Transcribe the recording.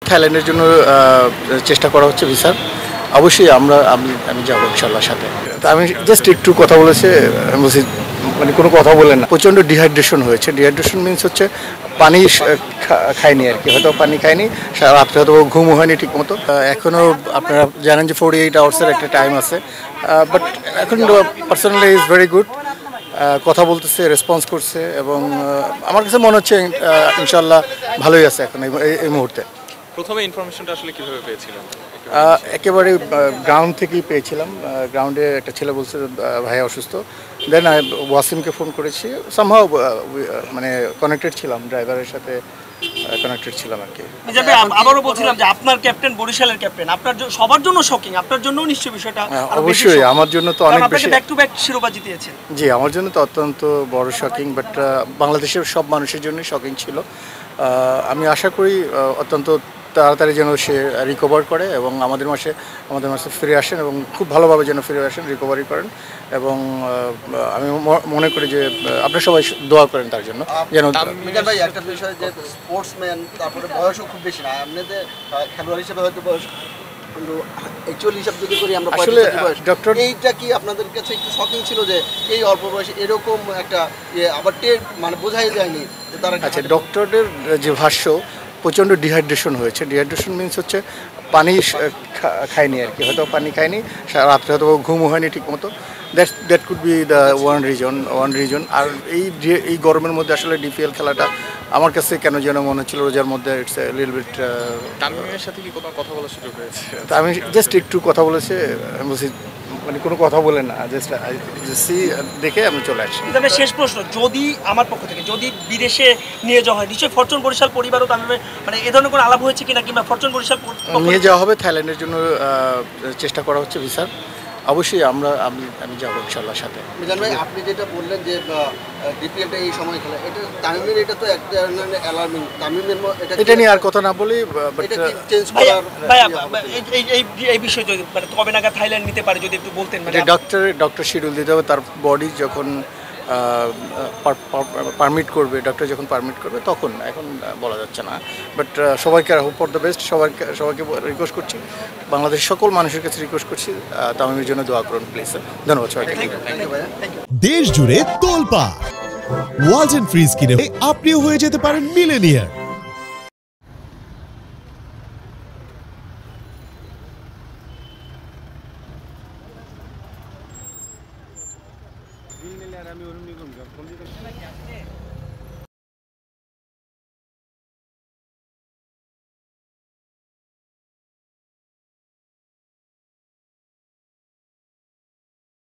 থাইল্যান্ডের জন্য চেষ্টা করা হচ্ছে ভিসার। অবশ্যই আমি যাবো ইনশাল্লাহ সাথে। তা আমি জাস্ট একটু কথা বলেছে, আমি বলছি মানে কোনো কথা বলেন না। প্রচণ্ড ডিহাইড্রেশন হয়েছে। ডিহাইড্রেশন মিনস হচ্ছে পানি খায়নি আর কি, হয়তো পানি খায়নি, রাত্রে হয়তো ঘুমও হয়নি ঠিক মতো। এখনও আপনারা জানেন যে 48 আওয়ার্সের একটা টাইম আছে, বাট এখন পার্সোনালি ইজ ভেরি গুড। কথা বলতেছে, রেসপন্স করছে, এবং আমার কাছে মনে হচ্ছে ইনশাল্লাহ ভালোই আছে এখন এই মুহূর্তে। প্রথমে ইনফরমেশনটা আসলে কিভাবে পেয়েছিলেন? একেবারে গ্রাউন্ড থেকেই পেয়েছিলাম। গ্রাউন্ডে একটা ছেলে বলছে ভাই অসুস্থ, দেন ওয়াসিমকে ফোন করেছি। সামহাও মানে কানেক্টেড ছিলাম, ড্রাইভারের সাথে কানেক্টেড ছিলাম আর কি। আবারও বলছিলাম যে আপনার ক্যাপ্টেন, বরিশালের ক্যাপ্টেন, আপনার সবার জন্য শকিং, আপনার জন্য নিশ্চয়ই বিষয়টা অবশ্যই আমার জন্য তো অনেক বেশি। ব্যাক টু ব্যাক শিরোপা জিতিয়েছেন। জি, আমার জন্য তো অত্যন্ত বড় শকিং, বাট বাংলাদেশের সব মানুষের জন্যই শকিং ছিল। আমি আশা করি অত্যন্ত তাড়াতাড়ি যেন সে রিকভার করে এবং আমাদের মাসে ফিরে আসেন, এবং খুব ভালোভাবে যেন ফিরে আসেন, রিকভারি করেন। এবং আমি মনে করি যে আপনারা সবাই দোয়া করেন তার জন্য যেন। ভাই একটা বিষয় যে স্পোর্টসম্যান, তারপরে বয়সও খুব বেশি না, আপনাদের খেলোয়াড় হিসেবে হয়তো বয়স কিন্তু অ্যাকচুয়ালি হিসাব যদি করি আমরা আসলে ডক্টর, এইটা কি আপনাদের কাছে একটু শকিং ছিল যে এই অল্প বয়সে এরকম একটা আবার মানে বোঝাই যায়নি যে তারা? আচ্ছা, ডক্টরের যে ভাষ্য, প্রচণ্ড ডিহাইড্রেশন হয়েছে। ডিহাইড্রেশন মিনস হচ্ছে পানি খায়নি আর কি, হয়তো পানি খায়নি, রাত্রে হয়তো ঘুমও হয়নি ঠিক মতো। That could be the one reason. আর এই গরমের মধ্যে আসলে ডিপিএল খেলাটা আমার কাছে কেন যেন মনে হচ্ছিল রোজার মধ্যে ইটস লিটল বিট। তামিমের সাথে কি কথা বলার সুযোগ হয়েছে? তা আমি জাস্ট একটু কথা বলেছে, আমি বলছি মানে কোনো কথা বলেন না, জাস্ট দেখে আমি চলে আসি। তবে শেষ প্রশ্ন, যদি আমার পক্ষ থেকে যদি বিদেশে নিয়ে যাওয়া হয়, নিশ্চয়ই ফরচুন বরিশাল পরিবারও তামিমের মানে এ ধরনের কোনো আলাপ হয়েছে কিনা, কিংবা ফরচুন বরিশাল নিয়ে যাওয়া হবে থাইল্যান্ডের জন্য চেষ্টা করা হচ্ছে ভিসার। অবশ্যই আমি যাবো ইনশাল্লাহ সাথে। মিজান ভাই, আপনি যেটা বললেন যে ডিপিএলটা এই সময় খেলা, এটা তামিমের এটা তো এক ধরনের অ্যালার্মিং। তামিমের এটা নিয়ে আর কথা না বলি, এটা কি চেঞ্জ করার এই বিষয় যদি মানে কবে নাগাদ থাইল্যান্ড নিতে পারে যদি একটু বলতেন। মানে ডক্টর শিডিউল দিতে হবে, তার বডি যখন পারমিট করবে, ডক্টর যখন পারমিট করবে তখন, এখন বলা যাচ্ছে না। বাট সবাইকে হোপ ফর দ্য বেস্ট, সবাইকে রিকোয়েস্ট করছি, বাংলাদেশের সকল মানুষের কাছে রিকোয়েস্ট করছি তামিমের জন্য দোয়া করুন প্লিজ। ধন্যবাদ সবাইকে। দেশ জুড়ে তোলপাড় ওয়ালটন ফ্রিজ কিনে আপনিও হয়ে যেতে পারেন মিলেনিয়ার। আমি